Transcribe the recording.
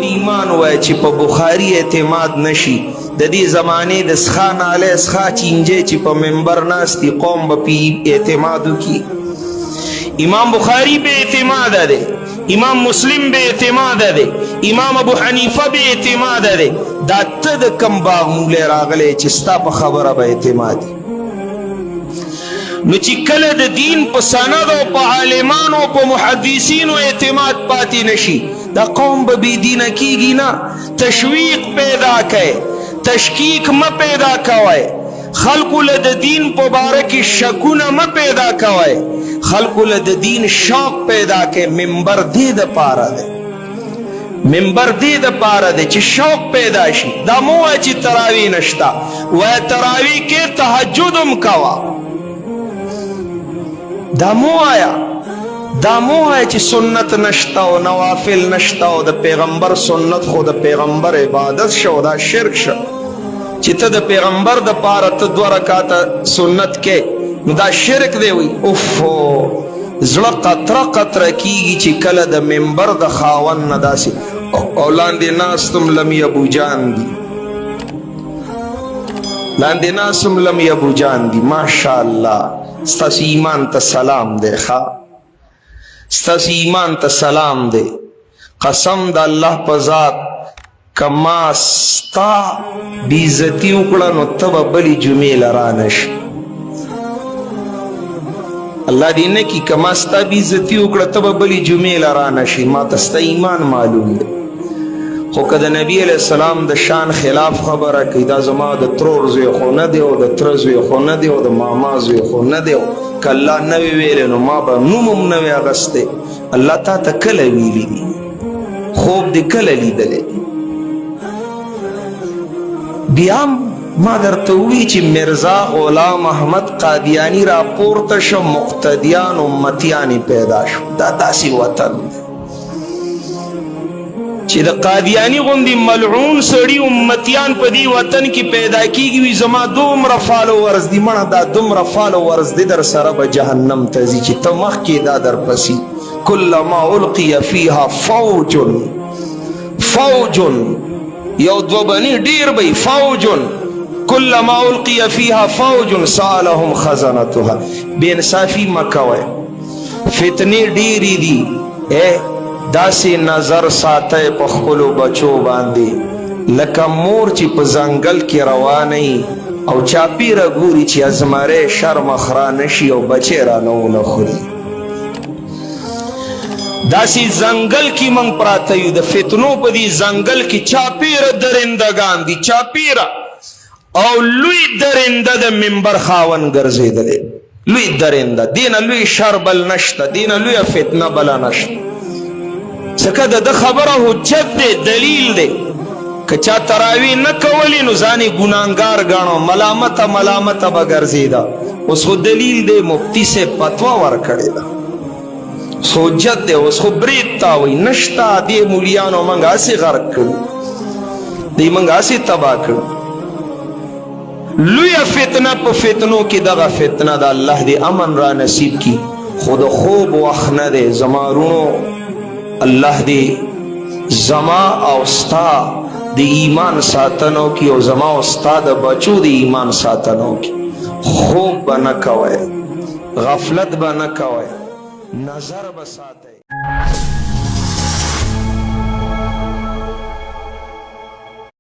ایمان وای چې په بخاری اعتماد نشي د دې زمانه د سخان علی سخا چینجه چې په منبر ناستی قوم به پی اعتماد کی. امام بخاری به اعتماد ده، امام مسلم به اعتماد ده، امام ابو حنیفه به اعتماد ده. دا ته د کم باغ مولا راغلی چې ستا په خبره به اعتماد. نو چې کله د دین په سند او په عالمانو او په محدثینو اعتماد پاتې نشي دا قوم به بی دینه کیږي نه. تشویق پیدا کړي، تشکیک مه پیدا کوئ. خلقو له د دین په باره کې شکونه مه پیدا کوئ، خلقو له د دین شوق پیدا کړي. منبر دې دپاره دی، منبر دې دپاره دی چې شوق پیدا شي. دا مو وایه چې تراوی نشته، وایه تراوی کې تهجد هم کوه. دا مو وایه چې سنت نشته او نوافل نشته او د پیغمبر سنت خو د پیغمبر عبادت شو، دا شرک شو. چې ته د پیغمبر د پاره ته 2 رکعاته سنت کې نو دا شرک دی. وی اوفو زړه قطره قطره کیږي چې کله د منبر د خاوند نه داسې او لاندې ناستم لم ابو جان دي، لاندې ناستم لم ابو جان دي. ماشاءالله ستاسو ایمان ته سلام دی، ستاسو ایمان ته سلام دی. قسم د الله په ذات کما ستا بیزتی وکړه نو ته به بلې جمعې له رانشي. الله دې نه کي کما ستا بیزتی وکړه ته به بلې جمعې له رانشي. ما ته ستا ایمان معلوم دی، خو که د نبی علیه السلام د شان خلاف خبره کوي دا زما د ترور زوی خو نه دی او د تره زوی خو نه دی او د ماما زوی خو نه دی. که الله نه وی ویلی نو ما به نوم هم نه وی اغستی. الله تا ته کله ویلی دي؟ خوب دې کله لیدلی؟ بیا ما درته ووی چې مرزا غلام احمد قادیانی را پورته شو، مقتدیان امتیانی پیدا شو. دا داسې وطن چې د قادیانی غوندې ملعون سړي امتیان په دې وطن کې پیدا کیږي. وي زما دومره فالوورز دي، مړه دا دومره فالوورز دي در سره به جهنم ته ځي چې ته مخکې دا درپسې. کلما القی فیها فوج یو دو بنی ډیر به فوج کلما القی فیها فوج سالهم خزنتها. بے انصافی مه کوئ، فتنې ډیرې دي. داسې نظر ساتئ په خپلو بچو باندې لکه مور چې په ځنګل کې روانه او چاپیره ګوري چې ازمری شرمخ را نشي او بچی رانه ونه خوري. داسې ځنګل کې موږ پراته یو، د فتنو په دې ځنګل کې چاپیره درندگان دي، چاپیره. او لوی درنده د منبر خاوند ګرځېدلی، لوی درنده. دینه لوی شر بل نشته، دینه لوی فتنه بله نشته. ځکه د خبره حجت دی، دلیل دی. که چا تراوی نه کولی نو ځان یې ګناهګار ګڼو، ملامته به ګرځېده. اوس خو دلیل دی، مفتی صاحب فتوا ورکړې ده، حجت دی. اوس خو برید تا وایي نشته. دې مولیانو موږ هسې غرق کړو، دی موږ هسې تباه کړو. لویه فتنه په فتنو کې دغه فتنه ده. الله دې امن را نصیب کی. خو د خوب وخت نه دی زما رونو. الله دې زما او ستا د ایمان ساتنو کی او زما او ستا د بچو د ایمان ساتنو کی. خوب به نه کوئ، غفلت به نه کوئ، نظر به ساتئ.